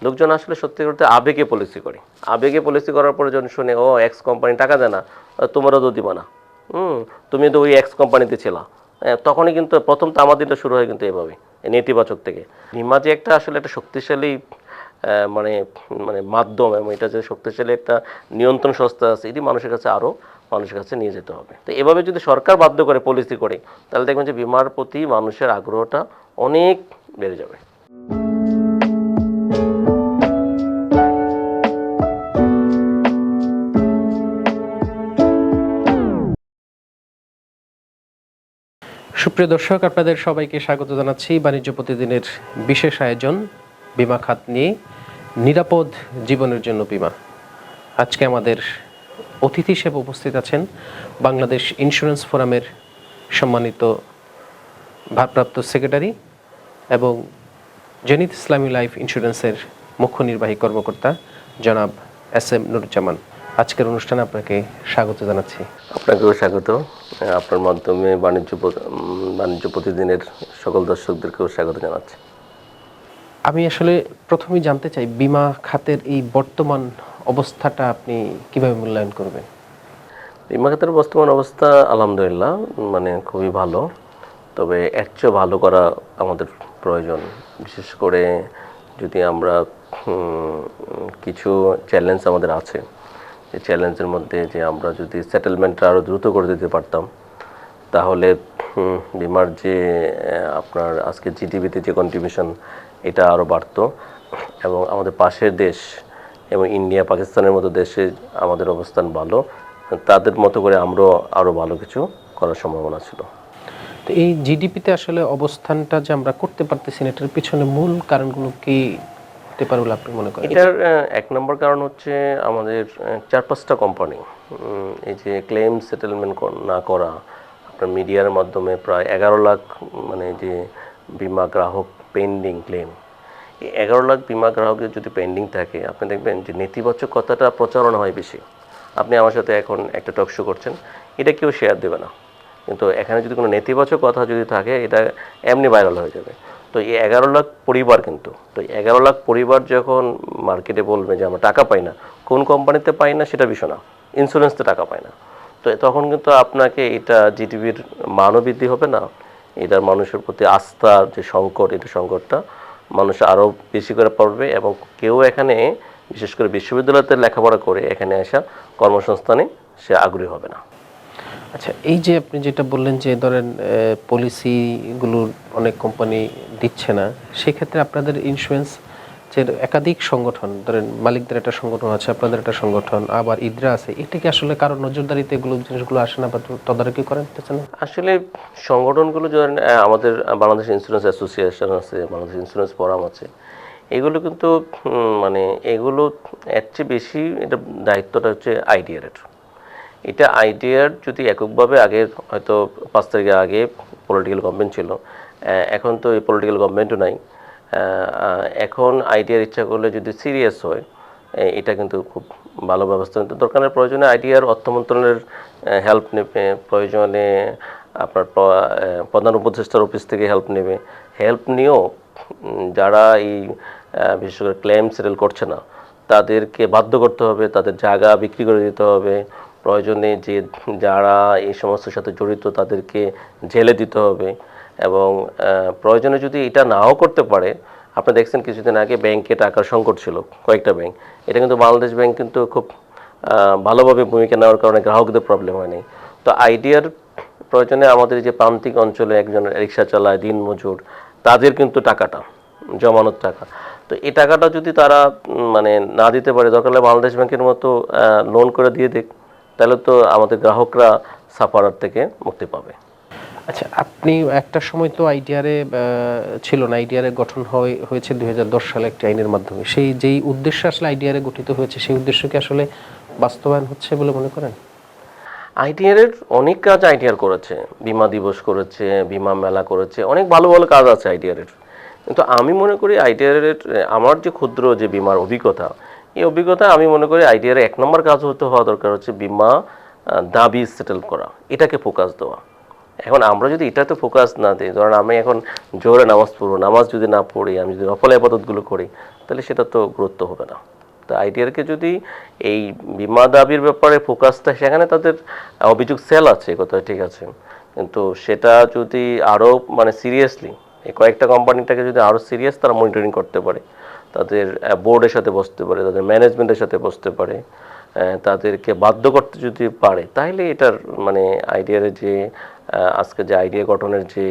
লোকজন আসলে সত্যি করতে আবেগে পলিসি করে, আবেগে পলিসি করার পরে যখন শুনে ও এক্স কোম্পানি টাকা দেয় না, তোমারও তো দিবা না, তুমি তো ওই এক্স কোম্পানিতে ছিলা, তখনই কিন্তু প্রথম তো আমাদেরটা শুরু হয় কিন্তু এভাবে নেতিবাচক থেকে। বীমা যে একটা আসলে একটা শক্তিশালী মানে মানে মাধ্যম এবং এটা যে শক্তিশালী একটা নিয়ন্ত্রণ সংস্থা আছে, এটি মানুষের কাছে আরও মানুষের কাছে নিয়ে যেতে হবে। তো এভাবে যদি সরকার বাধ্য করে পলিসি করে, তাহলে দেখবেন যে বীমার প্রতি মানুষের আগ্রহটা অনেক বেড়ে যাবে। সুপ্রিয় দর্শক, আপনাদের সবাইকে স্বাগত জানাচ্ছি বাণিজ্য প্রতিদিনের বিশেষ আয়োজন বীমা খাত নিয়ে, নিরাপদ জীবনের জন্য বীমা। আজকে আমাদের অতিথি হিসেবে উপস্থিত আছেন বাংলাদেশ ইন্স্যুরেন্স ফোরামের সম্মানিত ভারপ্রাপ্ত সেক্রেটারি এবং জেনিথ ইসলামী লাইফ ইন্স্যুরেন্সের মুখ্য নির্বাহী কর্মকর্তা জনাব এস.এম. নুরুজ্জামান। আজকের অনুষ্ঠানে আপনাকে স্বাগত জানাচ্ছি। আপনাকেও স্বাগত, আপনার মাধ্যমে বাণিজ্য প্রতিদিনের সকল দর্শকদেরকেও স্বাগত জানাচ্ছি। আমি আসলে প্রথমেই জানতে চাই, বীমা খাতের এই বর্তমান অবস্থাটা আপনি কিভাবে মূল্যায়ন করবেন? বীমা খাতের বর্তমান অবস্থা আলহামদুলিল্লাহ মানে খুবই ভালো, তবে এর চেয়ে ভালো করা আমাদের প্রয়োজন। বিশেষ করে যদি আমরা কিছু চ্যালেঞ্জ আমাদের আছে, এই চ্যালেঞ্জের মধ্যে যে আমরা যদি সেটেলমেন্টটা আরও দ্রুত করে দিতে পারতাম, তাহলে বীমার যে আপনার আজকে জিডিপিতে যে কন্ট্রিবিউশন, এটা আরও বাড়তো এবং আমাদের পাশের দেশ এবং ইন্ডিয়া পাকিস্তানের মতো দেশে আমাদের অবস্থান ভালো, তাদের মতো করে আমরাও আরও ভালো কিছু করার সম্ভাবনা ছিল। তো এই জিডিপিতে আসলে অবস্থানটা যে আমরা করতে পারতেছি না, এটার পিছনে মূল কারণগুলো কি হতে পারে বলে আপনি মনে করেন? এটার এক নম্বর কারণ হচ্ছে আমাদের 4-5টা কোম্পানি এই যে ক্লেম সেটেলমেন্ট না করা, আপনার মিডিয়ার মাধ্যমে প্রায় 11 লাখ মানে যে বিমা গ্রাহক পেন্ডিং ক্লেম, এই 11 লাখ বিমা গ্রাহকের যদি পেন্ডিং থাকে, আপনি দেখবেন যে নেতিবাচক কথাটা প্রচারণা হয় বেশি। আপনি আমার সাথে এখন একটা টক শো করছেন, এটা কেউ শেয়ার দেবে না, কিন্তু এখানে যদি কোনো নেতিবাচক কথা যদি থাকে, এটা এমনি ভাইরাল হয়ে যাবে। তো এই 11 লাখ পরিবার, কিন্তু তো 11 লাখ পরিবার যখন মার্কেটে বলবে যে আমরা টাকা পাই না, কোন কোম্পানিতে পাই না সেটা বিষয় না, ইন্স্যুরেন্সতে টাকা পাই না, তো তখন কিন্তু আপনাকে এটা জিডিপির মানও বৃদ্ধি হবে না, এটার মানুষের প্রতি আস্থার যে সংকট, এটা সংকটটা মানুষ আরও বেশি করে পড়বে এবং কেউ এখানে বিশেষ করে বিশ্ববিদ্যালয়তে লেখাপড়া করে এখানে আসা কর্মসংস্থানে সে আগ্রহী হবে না। আচ্ছা, এই যে আপনি যেটা বললেন যে ধরেন পলিসিগুলো অনেক কোম্পানি দিচ্ছে না, সেক্ষেত্রে আপনাদের ইন্স্যুরেন্স যে একাধিক সংগঠন, ধরেন মালিকদের একটা সংগঠন আছে, আপনাদের একটা সংগঠন, আবার ইদ্রা আছে, এটা কি আসলে কারো নজরদারিতে এগুলো জিনিসগুলো আসে না বা তদারকি করেন? আসলে সংগঠনগুলো ধরেন আমাদের বাংলাদেশ ইন্স্যুরেন্স অ্যাসোসিয়েশন আছে, বাংলাদেশ ইন্স্যুরেন্স ফোরাম আছে, এগুলো কিন্তু মানে এগুলো এর চেয়ে বেশি এটা দায়িত্বটা হচ্ছে আইডিআর। এটা আইডিআর যদি এককভাবে আগে হয়তো 5 তারিখের আগে পলিটিক্যাল গভর্নমেন্ট ছিল, এখন তো এই পলিটিক্যাল গভর্নমেন্টও নাই, এখন আইডিআর ইচ্ছা করলে যদি সিরিয়াস হয়, এটা কিন্তু খুব ভালো ব্যবস্থা নিতে দরকারের প্রয়োজনে আইডিআর অর্থ মন্ত্রণালয়ের হেল্প নেবে, প্রয়োজনে আপনার প্রধান উপদেষ্টার অফিস থেকে হেল্প নেবে। হেল্প নিয়েও যারা এই বিশেষ করে ক্লেম সেটেল করছে না, তাদেরকে বাধ্য করতে হবে, তাদের জায়গা বিক্রি করে দিতে হবে, প্রয়োজনে যে যারা এই সমস্যার সাথে জড়িত তাদেরকে জেলে দিতে হবে এবং প্রয়োজনে যদি এটা নাও করতে পারে, আপনি দেখছেন কিছুদিন আগে ব্যাংকে টাকার সংকট ছিল, কয়েকটা ব্যাংক, এটা কিন্তু বাংলাদেশ ব্যাংক কিন্তু খুব ভালোভাবে ভূমিকা নেওয়ার কারণে গ্রাহকদের প্রবলেম হয়নি। তো আইডিয়ার প্রয়োজনে আমাদের যে প্রান্তিক অঞ্চলে একজন রিক্সা চালায়, দিন মজুর, তাদের কিন্তু টাকাটা জমানোর টাকা, তো এই টাকাটা যদি তারা মানে না দিতে পারে, দরকার হলে বাংলাদেশ ব্যাংকের মতো লোন করে দিয়ে দিক, তাহলে তো আমাদের গ্রাহকরা সাফারার থেকে মুক্তি পাবে। আচ্ছা, আপনি একটা সময় তো আইডিআরে ছিল না, আইডিআরে গঠন হয়েছে 2010 সালে একটি আইনের মাধ্যমে, সেই যেই উদ্দেশ্যে আসলে আইডিআরে গঠিত হয়েছে, সেই উদ্দেশ্যকে আসলে বাস্তবায়ন হচ্ছে বলে মনে করেন? আইটিআরের অনেক কাজ আইটিআর করেছে, বিমা দিবস করেছে, বিমা মেলা করেছে, অনেক ভালো ভালো কাজ আছে আইটিআরের, কিন্তু আমি মনে করি আইটিআরের আমার যে ক্ষুদ্র যে বিমার অভিজ্ঞতা, এই অভিজ্ঞতা আমি মনে করি আইটিআরের 1 নম্বর কাজ হওয়া দরকার হচ্ছে বিমা দাবি সেটেল করা, এটাকে ফোকাস দেওয়া। এখন আমরা যদি এটাতে ফোকাস না দিই, ধরেন আমি এখন জোরে নামাজ পড়বো, নামাজ যদি না পড়ি, আমি যদি নফল ইবাদতগুলো করি, তাহলে সেটা তো গুরুত্ব হবে না। তো আইডিআরকে যদি এই বীমা দাবির ব্যাপারে ফোকাসটা, সেখানে তাদের অভিযোগ সেল আছে, কথা ঠিক আছে, কিন্তু সেটা যদি আরও মানে সিরিয়াসলি এই কয়েকটা কোম্পানিটাকে যদি আরও সিরিয়াস তারা মনিটরিং করতে পারে, তাদের বোর্ডের সাথে বসতে পারে, তাদের ম্যানেজমেন্টের সাথে বসতে পারে, তাদেরকে বাধ্য করতে যদি পারে, তাহলে এটার মানে আইডিয়ার যে আজকে যে আইডিয়া গঠনের যে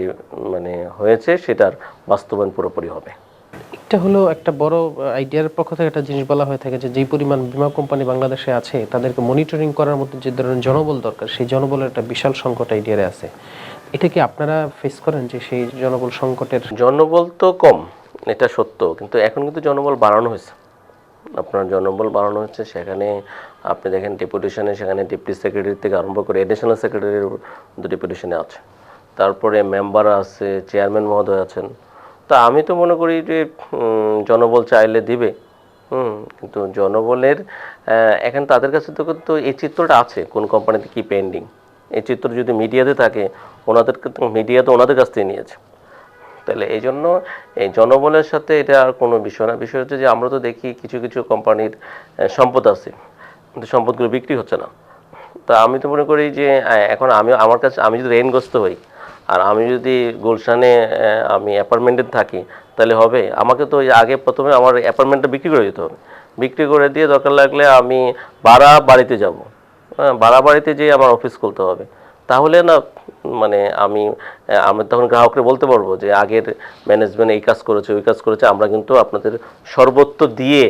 মানে হয়েছে সেটার বাস্তবায়ন পুরোপুরি হবে। এটা হলো একটা বড় আইডিয়ার পক্ষ থেকে একটা জিনিস বলা হয়ে থাকে যে যেই পরিমাণ বীমা কোম্পানি বাংলাদেশে আছে তাদেরকে মনিটরিং করার মতো যে ধরনের জনবল দরকার, সেই জনবলের একটা বিশাল সংকট আইডিয়ারে আছে। এটা কি আপনারা ফেস করেন যে সেই জনবল সংকটের? জনবল তো কম, এটা সত্য, কিন্তু এখন কিন্তু জনবল বাড়ানো হয়েছে। আপনার জনবল বাড়ানো হচ্ছে, সেখানে আপনি দেখেন ডেপুটেশনে, সেখানে ডেপুটি সেক্রেটারি থেকে আরম্ভ করে অ্যাডিশনাল সেক্রেটারির ডেপুটেশনে আছে, তারপরে মেম্বার আছে, চেয়ারম্যান মহোদয় আছেন। তা আমি তো মনে করি যে জনবল চাইলে দিবে, কিন্তু জনবলের এখন তাদের কাছে তো কিন্তু এই চিত্রটা আছে কোন কোম্পানিতে কি পেন্ডিং, এই চিত্র যদি মিডিয়াতে থাকে, ওনাদেরকে তো মিডিয়া তো ওনাদের কাছ থেকে নিয়েছে। তাহলে এই জন্য এই জনবলের সাথে এটা আর কোনো বিষয় না। বিষয় হচ্ছে যে আমরা তো দেখি কিছু কিছু কোম্পানির সম্পদ আছে, কিন্তু সম্পদগুলো বিক্রি হচ্ছে না। তা আমি তো মনে করি যে এখন আমার কাছে আমি যদি ঋণগ্রস্ত হই আর আমি যদি গুলশানে আমি অ্যাপার্টমেন্টে থাকি, তাহলে হবে? আমাকে তো আগে প্রথমে আমার অ্যাপার্টমেন্টটা বিক্রি করে দিতে হবে, বিক্রি করে দিয়ে দরকার লাগলে আমি ভাড়া বাড়িতে যাব, হ্যাঁ, ভাড়া বাড়িতে যেয়ে আমার অফিস খুলতে হবে। তাহলে না মানে আমরা তখন গ্রাহককে বলতে পারবো যে আগের ম্যানেজমেন্ট এই কাজ করেছে, ওই কাজ করেছে, আমরা কিন্তু আপনাদের সর্বোচ্চ দিয়ে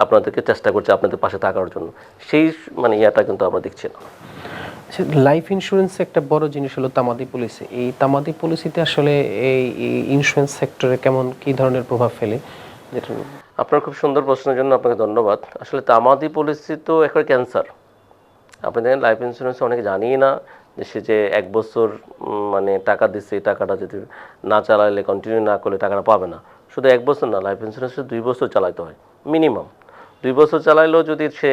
আপনাদেরকে চেষ্টা করছি আপনাদের পাশে থাকার জন্য। সেই মানে ইয়াটা কিন্তু আমরা দেখছি না। লাইফ ইন্স্যুরেন্স একটা বড় জিনিস হলো তামাদি পলিসি। এই তামাদি পলিসিতে আসলে এই ইন্স্যুরেন্স সেক্টরে কেমন কি ধরনের প্রভাব ফেলে? যেটা আপনার খুব সুন্দর প্রশ্নের জন্য আপনাকে ধন্যবাদ। আসলে তামাদি পলিসি তো একটা ক্যান্সার। আপনি দেখেন লাইফ ইন্স্যুরেন্স অনেকে জানিই না যে সে যে 1 বছর মানে টাকা দিচ্ছে, এই টাকাটা যদি না চালাইলে, কন্টিনিউ না করলে টাকাটা পাবে না। শুধু 1 বছর না, লাইফ ইন্স্যুরেন্স 2 বছর চালাইতে হয় মিনিমাম। 2 বছর চালাইলেও যদি সে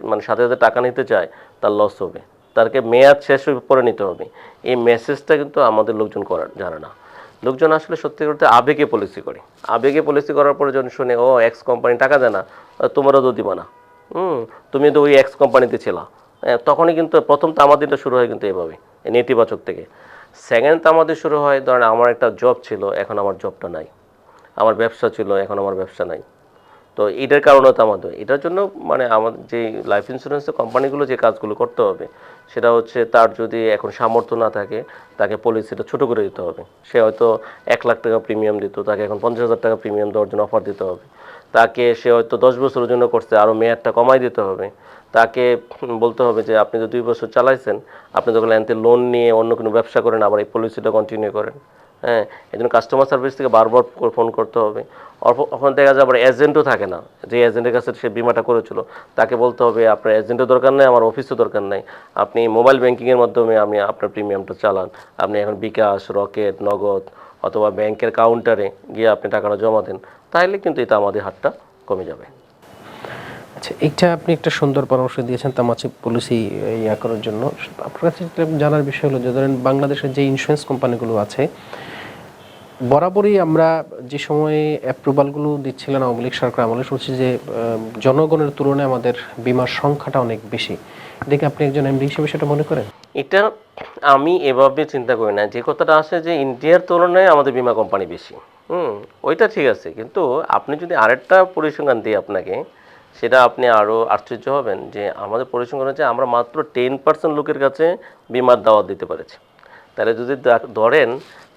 মানে সাথে সাথে টাকা নিতে চায়, তার লস হবে, তাকে মেয়াদ শেষ করে নিতে হবে। এই মেসেজটা কিন্তু আমাদের লোকজন জানে না। লোকজন আসলে সত্যি করতে আবেগে পলিসি করে, আবেগে পলিসি করার পরে যখন শুনে ও এক্স কোম্পানি টাকা দেয় না, তোমারও তো দিবা না, তুমি তো ওই এক্স কোম্পানিতে ছিলা, তখনই কিন্তু প্রথম তামাদিটা শুরু হয় কিন্তু এভাবে নেতিবাচক থেকে। সেকেন্ড তামাদি শুরু হয় ধরেন আমার একটা জব ছিল, এখন আমার জবটা নাই, আমার ব্যবসা ছিল, এখন আমার ব্যবসা নাই। তো এটার কারণেও তামাদি। এটার জন্য মানে আমাদের যে লাইফ ইন্স্যুরেন্সের কোম্পানিগুলো যে কাজগুলো করতে হবে, সেটা হচ্ছে তার যদি এখন সামর্থ্য না থাকে, তাকে পলিসিটা ছোটো করে দিতে হবে। সে হয়তো 1 লাখ টাকা প্রিমিয়াম দিত, তাকে এখন 50,000 টাকা প্রিমিয়াম দেওয়ার জন্য অফার দিতে হবে। তাকে সে হয়তো 10 বছরের জন্য করছে, আরও মেয়াদটা কমাই দিতে হবে। তাকে বলতে হবে যে আপনি তো 2 বছর চালাইছেন, আপনি যখন এনতে লোন নিয়ে অন্য কোনো ব্যবসা করেন, আবার এই পলিসিটা কন্টিনিউ করেন। হ্যাঁ, এই জন্য কাস্টমার সার্ভিস থেকে বারবার ফোন করতে হবে। ওখানে দেখা যায় আবার এজেন্টও থাকে না, যে এজেন্টের কাছে সে বিমাটা করেছিল, তাকে বলতে হবে আপনার এজেন্টও দরকার নেই, আমার অফিসও দরকার নেই, আপনি মোবাইল ব্যাংকিংয়ের মাধ্যমে আপনি আপনার প্রিমিয়ামটা চালান। আপনি এখন বিকাশ, রকেট, নগদ অথবা ব্যাংকের কাউন্টারে গিয়ে আপনি টাকাটা জমা দেন, তাহলে কিন্তু এটা আমাদের হারটা কমে যাবে। আচ্ছা, এটা আপনি একটা সুন্দর পরামর্শ দিয়েছেন তামাদি পলিসি ইয়া করার জন্য। আপনার কাছে জানার বিষয় হলো যে ধরেন বাংলাদেশের যে ইন্স্যুরেন্স কোম্পানিগুলো আছে, বরাবরই আমরা যে সময়ে অ্যাপ্রুভালগুলো দিচ্ছিলেন আওয়ামী লীগ সরকার আমলে, শুনছি যে জনগণের তুলনায় আমাদের বিমার সংখ্যাটা অনেক বেশি। দেখে আপনি একজন এমডি হিসেবে সেটা মনে করেন? এটা আমি এভাবে চিন্তা করি না। যে কথাটা আসে যে ইন্ডিয়ার তুলনায় আমাদের বীমা কোম্পানি বেশি, ওইটা ঠিক আছে, কিন্তু আপনি যদি আরেকটা পরিসংখ্যান দিই আপনাকে, সেটা আপনি আরও আশ্চর্য হবেন যে আমাদের পরিসংখ্যান হচ্ছে আমরা মাত্র 10% লোকের কাছে বিমার দাওয়াত দিতে পেরেছি। তাহলে যদি ধরেন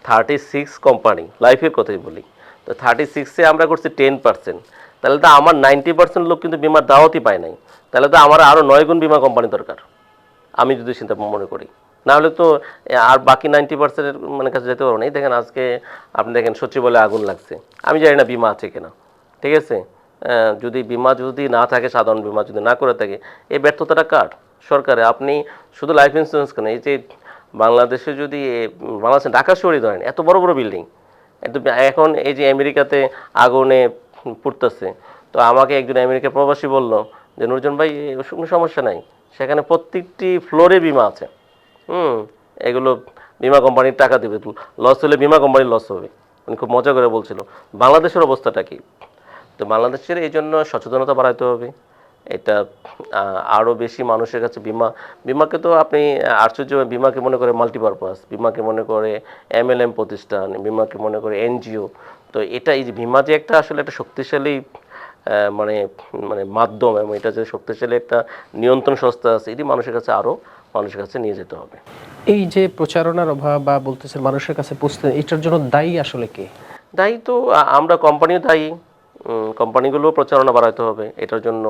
36 কোম্পানি, লাইফের কথাই বলি, তো 36-এ আমরা করছি 10%, তাহলে তো আমার 90% লোক কিন্তু বিমার দাওয়াতই পায় নাই। তাহলে তো আমার আরও 9 গুণ বিমা কোম্পানি দরকার, আমি যদি চিন্তা মনে করি। না হলে তো আর বাকি 90%-এর মানে কাছে যেতে পারবো না। এই দেখেন আজকে আপনি দেখেন সচিবালয়ে আগুন লাগছে, আমি জানি না বিমা আছে কিনা, ঠিক আছে? যদি বিমা যদি না থাকে, সাধারণ বিমা যদি না করে থাকে, এই ব্যর্থতাটা কার? সরকারে। আপনি শুধু লাইফ ইন্স্যুরেন্স কেন, এই যে বাংলাদেশে যদি বাংলাদেশে ঢাকা শহরই ধরেন, এত বড় বড় বিল্ডিং, এখন এই যে আমেরিকাতে আগুনে পুড়তেছে, তো আমাকে একজন আমেরিকা প্রবাসী বলল যে নুরজন ভাই কোনো সমস্যা নাই, সেখানে প্রত্যেকটি ফ্লোরে বিমা আছে, এগুলো বিমা কোম্পানির টাকা দেবে, লস হলে বিমা কোম্পানির লস হবে। উনি খুব মজা করে বলছিল। বাংলাদেশের অবস্থাটা কি? তো তো বাংলাদেশের এই জন্য সচেতনতা বাড়াইতে হবে। এটা আরও বেশি মানুষের কাছে বিমাকে তো আপনি আশ্চর্য, বিমাকে মনে করে মাল্টিপারপাস, বিমাকে মনে করে এমএলএম প্রতিষ্ঠান, বিমাকে মনে করে এনজিও। তো এটা এই যে বিমা যে একটা আসলে একটা শক্তিশালী মানে মানে মাধ্যম, এবং এটা যে শক্তিশালী একটা নিয়ন্ত্রণ সংস্থা আছে, এটি মানুষের কাছে আরও মানুষের কাছে নিয়ে যেতে হবে। এই যে প্রচারণার অভাব বা বলতেছেন মানুষের কাছে পৌঁছতে, এটার জন্য দায়ী আসলে কে? দায়ী তো আমরা, কোম্পানিও দায়ী। কোম্পানিগুলোও প্রচারণা বাড়াইতে হবে এটার জন্য,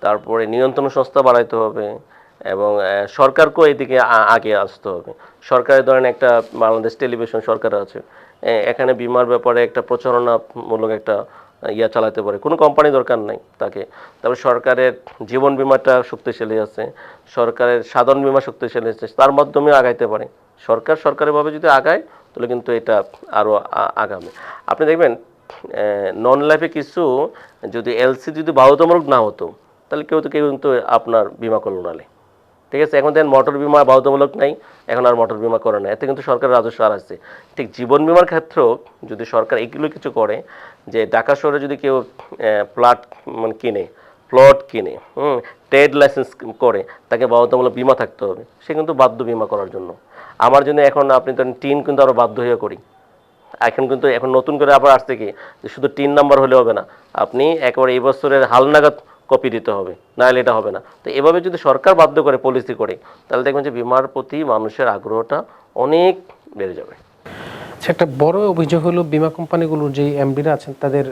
তারপরে নিয়ন্ত্রণ সংস্থা বাড়াইতে হবে, এবং সরকারকেও এদিকে আগে আসতে হবে। সরকারের ধরেন একটা বাংলাদেশ টেলিভিশন সরকার আছে, এখানে বিমার ব্যাপারে একটা প্রচারণামূলক একটা চালাতে পারে, কোনো কোম্পানি দরকার নাই তাকে। তারপরে সরকারের জীবন বিমাটা শক্তিশালী আছে, সরকারের সাধারণ বিমা শক্তিশালী আছে, তার মাধ্যমে আগাইতে পারে। সরকারিভাবে যদি আগায় তাহলে কিন্তু এটা আরও আগামে। আপনি দেখবেন নন লাইফে কিছু যদি এলসি যদি বাধ্যতামূলক না হতো, তাহলে কেউ কিন্তু আপনার বিমা করলো নালে, ঠিক আছে। এখন দেখেন মোটর বিমা বাধ্যতামূলক নাই, এখন আর মোটর বিমা করে না, এতে কিন্তু সরকারের রাজস্ব আর আসছে। ঠিক জীবন বিমার ক্ষেত্রেও যদি সরকার এগুলো কিছু করে, যে ঢাকা শহরে যদি কেউ প্লট কিনে ট্রেড লাইসেন্স করে, তাকে বাধ্যতামূলক বিমা থাকতে হবে, সে কিন্তু বাধ্য বিমা করার জন্য। আমার জন্য এখন আপনি ধরেন টিন কিন্তু আরও বাধ্য হয়ে করি, এখন নতুন করে আবার আসছে কি, যে শুধু টিন নাম্বার হলে হবে না, আপনি একেবারে এই বছরের হালনাগাদ কপি দিতে হবে, নাহলে এটা হবে না। তো এভাবে যদি সরকার বাধ্য করে, পলিসি করে, তাহলে দেখবেন যে বিমার প্রতি মানুষের আগ্রহটা অনেক বেড়ে যাবে। আচ্ছা, একটা বড় অভিযোগ হলো বিমা কোম্পানিগুলোর যে এমডিরা আছেন তাদের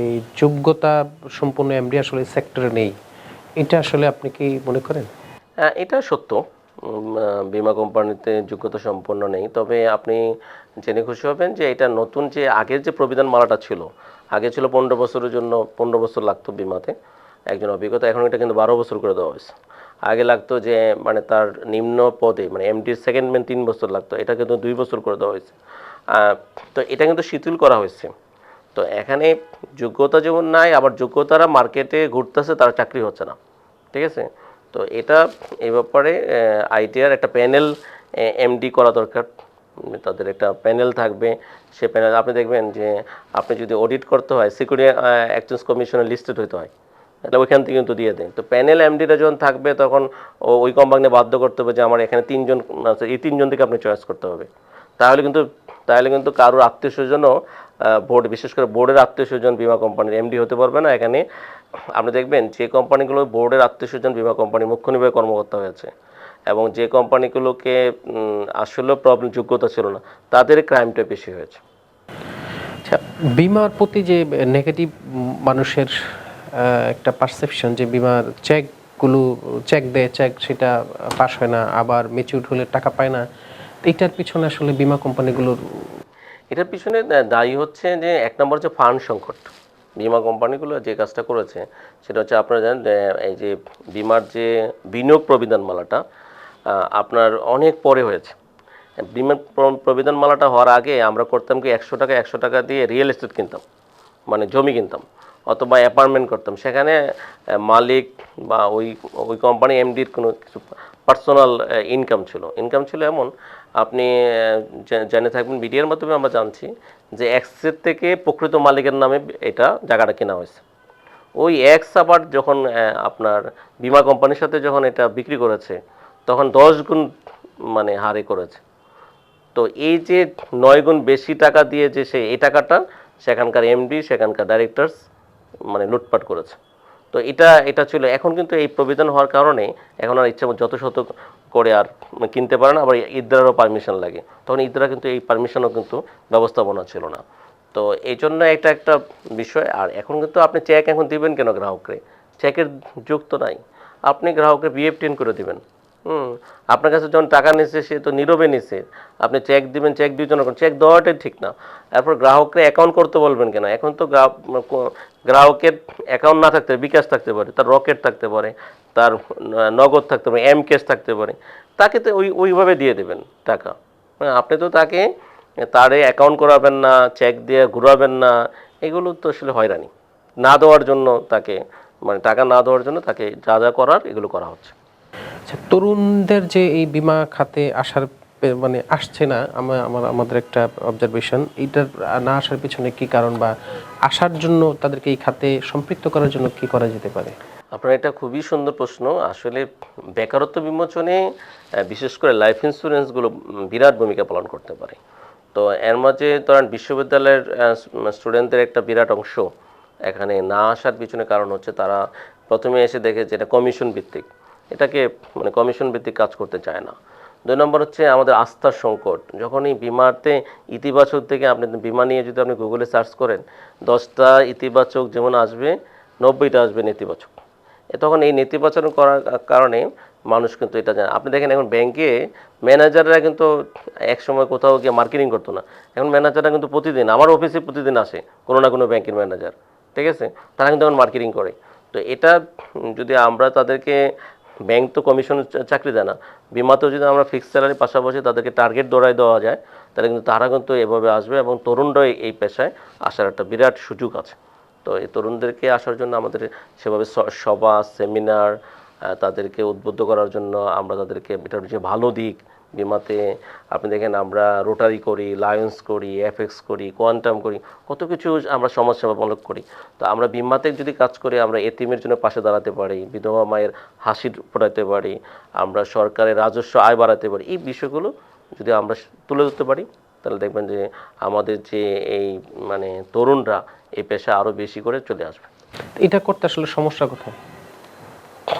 এই যোগ্যতা সম্পন্ন এমডি আসলে সেক্টরে নেই, এটা আসলে আপনি কি মনে করেন? এটা সত্য, বিমা কোম্পানিতে যোগ্যতা সম্পন্ন নেই। তবে আপনি জেনে খুশি হবেন যে এটা নতুন, যে আগের যে প্রবিধান মালাটা ছিল, আগে ছিল 15 বছরের জন্য 15 বছর লাগতো বিমাতে একজন অভিজ্ঞতা, এখন এটা কিন্তু 12 বছর করে দেওয়া হয়েছে। আগে লাগতো যে মানে তার নিম্ন পদে মানে এমডির সেকেন্ড ম্যান 3 বছর লাগতো, এটা কিন্তু 2 বছর করে দেওয়া হয়েছে। তো এটা কিন্তু শিথিল করা হয়েছে। তো এখানে যোগ্যতা যেমন নাই, আবার যোগ্যতারা মার্কেটে ঘুরতেছে, তারা চাকরি হচ্ছে না, ঠিক আছে। তো এটা এই ব্যাপারে আইটিআর একটা প্যানেল এমডি করা দরকার, তাদের একটা প্যানেল থাকবে। সে প্যানেল আপনি দেখবেন যে আপনি যদি অডিট করতে হয়, সিকিউরিটি এক্সচেঞ্জ কমিশনে লিস্টেড হতে হয়, তাহলে ওইখান থেকে কিন্তু দিয়ে দেয়। তো প্যানেল এমডিটা যখন থাকবে, তখন ওই কোম্পানি বাধ্য করতে হবে যে আমার এখানে 3 জন আছে, এই 3 জন থেকে আপনি চয়েস করতে হবে। তাহলে কিন্তু কারোর আত্মীয় স্বজনও বোর্ড, বিশেষ করে বোর্ডের আত্মীয় স্বজন বিমা কোম্পানির এমডি হতে পারবে না। এখানে আপনি দেখবেন যে কোম্পানিগুলো বোর্ডের আত্মীয় স্বজন বিমা কোম্পানির মুখ্য নির্বাহী কর্মকর্তা হয়েছে, এবং যে কোম্পানিগুলোকে আসলে প্রবলেম যোগ্যতা ছিল না, তাদের ক্রাইমটা বেশি হয়েছে। আচ্ছা, বিমার প্রতি যে নেগেটিভ মানুষের একটা পারসেপশন, যে বিমার চেক দেয়, চেক সেটা পাস হয় না, আবার ম্যাচিউর হলে টাকা পায় না, এটার পিছনে আসলে বিমা কোম্পানিগুলোর এটার পিছনে দায়ী হচ্ছে যে এক নম্বর যে ফান্ড সংকট। বিমা কোম্পানিগুলো যে কাজটা করেছে সেটা হচ্ছে, আপনারা জানেন এই যে বিমার যে বিনিয়োগ প্রবিধানমালাটা আপনার অনেক পরে হয়েছে। বিমা প্রবিধানমালাটা হওয়ার আগে আমরা করতাম কি, 100 টাকা দিয়ে রিয়েল এস্টেট কিনতাম, মানে জমি কিনতাম, অথবা অ্যাপার্টমেন্ট করতাম। সেখানে মালিক বা ওই কোম্পানি এমডির কোনো কিছু পার্সোনাল ইনকাম ছিল এমন, আপনি জেনে থাকবেন, মিডিয়ার মাধ্যমে আমরা জানছি যে এক্সের থেকে প্রকৃত মালিকের নামে এটা জায়গাটা কেনা হয়েছে। ওই এক্স আবার যখন আপনার বিমা কোম্পানির সাথে যখন এটা বিক্রি করেছে, তখন 10 গুণ মানে হারে করেছে। তো এই যে 9 গুণ বেশি টাকা দিয়ে যে এই টাকাটা সেখানকার এমডি, সেখানকার ডাইরেক্টরস মানে লুটপাট করেছে। তো এটা ছিল। এখন কিন্তু এই প্রবিধান হওয়ার কারণে এখন আর ইচ্ছা যত শত করে আর কিনতে পারে না, আবার ইদ্রারও পারমিশন লাগে। তখন ইদ্রা কিন্তু এই পারমিশনও কিন্তু ব্যবস্থাপনা ছিল না। তো এই জন্য একটা বিষয়। আর এখন কিন্তু আপনি চেক এখন দিবেন কেন গ্রাহককে? চেকের যুগ তো নাই, আপনি গ্রাহককে BF10 করে দিবেন। আপনার কাছে যখন টাকা নিচ্ছে, সে তো নীরবে নিচ্ছে, আপনি চেক দিবেন, চেক দিয়ে জন্য চেক দেওয়াটাই ঠিক না। তারপর গ্রাহককে অ্যাকাউন্ট করতে বলবেন কেন? এখন তো গ্রাহকের অ্যাকাউন্ট না থাকতে পারে, বিকাশ থাকতে পারে, তার রকেট থাকতে পারে, তার নগদ থাকতে পারে, M-Cash থাকতে পারে, তাকে তো ওইভাবে দিয়ে দেবেন টাকা। আপনি তো তারে অ্যাকাউন্ট করাবেন না, চেক দিয়ে ঘুরাবেন না, এগুলো তো আসলে হয়রানি। না দেওয়ার জন্য তাকে, মানে টাকা না দেওয়ার জন্য তাকে যা যা করার এগুলো করা হচ্ছে। আচ্ছা, তরুণদের যে এই বিমা খাতে আসার মানে আসছে না, আমাদের একটা অবজারভেশন, এইটার না আসার পিছনে কি কারণ, বা আসার জন্য তাদেরকে এই খাতে সম্পৃক্ত করার জন্য কি করা যেতে পারে? আপনার এটা খুবই সুন্দর প্রশ্ন। আসলে বেকারত্ব বিমোচনে বিশেষ করে লাইফ ইন্স্যুরেন্সগুলো বিরাট ভূমিকা পালন করতে পারে। তো এর মাঝে ধরেন বিশ্ববিদ্যালয়ের স্টুডেন্টদের একটা বিরাট অংশ এখানে না আসার পিছনে কারণ হচ্ছে তারা প্রথমে এসে দেখে যে এটা কমিশন ভিত্তিক, এটাকে মানে কমিশন ভিত্তিক কাজ করতে চায় না। 2 নম্বর হচ্ছে আমাদের আস্থার সংকট। যখনই বিমাতে ইতিবাচক থেকে আপনি বিমা নিয়ে যদি আপনি গুগলে সার্চ করেন, 10টা ইতিবাচক যেমন আসবে, 90টা আসবে নেতিবাচক। তখন এই নেতিবাচন করার কারণে মানুষ কিন্তু এটা জানে। আপনি দেখেন এখন ব্যাংকে ম্যানেজাররা কিন্তু একসময় কোথাও গিয়ে মার্কেটিং করতো না, এখন ম্যানেজাররা কিন্তু প্রতিদিন আমার অফিসে প্রতিদিন আসে কোনো না কোনো ব্যাংকের ম্যানেজার, ঠিক আছে, তারা কিন্তু এখন মার্কেটিং করে। তো এটা যদি আমরা তাদেরকে, ব্যাংক তো কমিশন চাকরি দেয় না, বিমাতেও যদি আমরা ফিক্সড স্যালারির পাশাপাশি তাদেরকে টার্গেট ধরায় দেওয়া যায়, তাহলে কিন্তু তারা কিন্তু এভাবে আসবে এবং তরুণরা এই পেশায় আসার একটা বিরাট সুযোগ আছে। তো এই তরুণদেরকে আসার জন্য আমাদের সেভাবে সভা, সেমিনার, তাদেরকে উদ্বুদ্ধ করার জন্য আমরা তাদেরকে এটার যে ভালো দিক বিমাতে আপনি দেখেন আমরা রোটারি করি, লায়ন্স করি, এফএক্স করি, কোয়ান্টাম করি, কত কিছু আমরা সমাজসেবামূলক করি। তো আমরা বিমাতে যদি কাজ করি, আমরা এতিমের জন্য পাশে দাঁড়াতে পারি, বিধবা মায়ের হাসি ফোটাতে পারি, আমরা সরকারের রাজস্ব আয় বাড়াতে পারি, এই বিষয়গুলো যদি আমরা তুলে ধরতে পারি, তাহলে দেখবেন যে আমাদের যে এই মানে তরুণরা এই পেশা আরও বেশি করে চলে আসবে। এটা করতে আসলে সমস্যা কোথায়?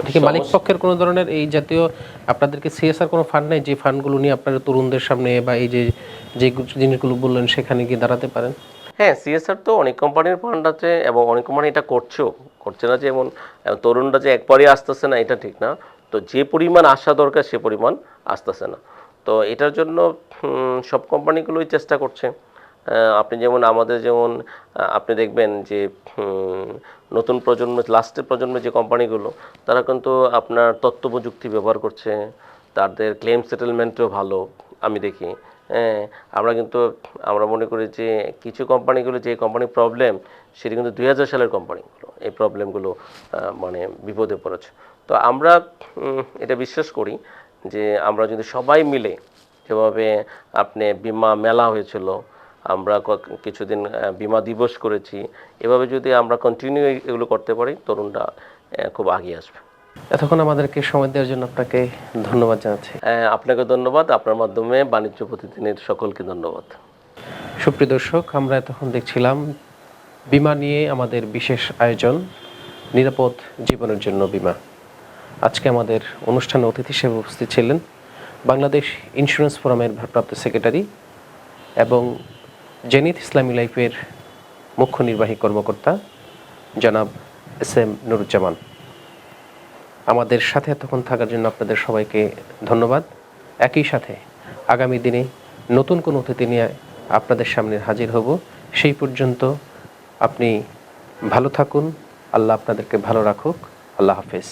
এদিকে মালিক পক্ষের কোনো ধরনের এই জাতীয় আপনাদেরকে সিএসআর কোনো ফান্ড নেই, যে ফান্ডগুলো নিয়ে আপনারা তরুণদের সামনে বা এই যে যে জিনিসগুলো বললেন সেখানে গিয়ে দাঁড়াতে পারেন? হ্যাঁ, সিএসআর তো অনেক কোম্পানির ফান্ড আছে এবং অনেক কোম্পানি এটা করছেও, করছে না যে এমন। তরুণরা যে একবারই আসতেছে না এটা ঠিক না, তো যে পরিমাণ আসা দরকার সে পরিমাণ আসতেছে না। তো এটার জন্য সব কোম্পানিগুলোই চেষ্টা করছে। আপনি যেমন আমাদের যেমন আপনি দেখবেন যে নতুন প্রজন্ম, লাস্টের প্রজন্মের যে কোম্পানিগুলো, তারা কিন্তু আপনার তথ্য প্রযুক্তি ব্যবহার করছে, তাদের ক্লেম সেটেলমেন্টও ভালো আমি দেখি। হ্যাঁ, আমরা মনে করি যে কিছু কোম্পানিগুলো, যে কোম্পানির প্রবলেম সেটা কিন্তু 2000 সালের কোম্পানিগুলো এই প্রবলেমগুলো মানে বিপদে পড়েছে। তো আমরা এটা বিশ্বাস করি যে আমরা যদি সবাই মিলে, যেভাবে আপনি বিমা মেলা হয়েছিল, আমরা কিছুদিন বিমা দিবস করেছি, এভাবে যদি আমরা কন্টিনিউ এগুলো করতে পারি, তরুণরা খুব আগিয়ে আসবে। এতক্ষণ আমাদেরকে সময় দেওয়ার জন্য আপনাকে ধন্যবাদ জানাচ্ছি। আপনাকে ধন্যবাদ, আপনার মাধ্যমে বাণিজ্য প্রতিদিনের সকলকে ধন্যবাদ। সুপ্রিয় দর্শক, আমরা এতক্ষণ দেখছিলাম বিমা নিয়ে আমাদের বিশেষ আয়োজন, নিরাপদ জীবনের জন্য বিমা। আজকে আমাদের অনুষ্ঠানে অতিথি হিসেবে উপস্থিত ছিলেন বাংলাদেশ ইন্স্যুরেন্স ফোরামের ভারপ্রাপ্ত সেক্রেটারি এবং জেনিথ ইসলামী লাইফের মুখ্য নির্বাহী কর্মকর্তা জনাব এস.এম. নুরুজ্জামান। আমাদের সাথে এতক্ষণ থাকার জন্য আপনাদের সবাইকে ধন্যবাদ। একই সাথে আগামী দিনে নতুন কোনো অতিথি নিয়ে আপনাদের সামনে হাজির হব। সেই পর্যন্ত আপনি ভালো থাকুন, আল্লাহ আপনাদেরকে ভালো রাখুক। আল্লাহ হাফেজ।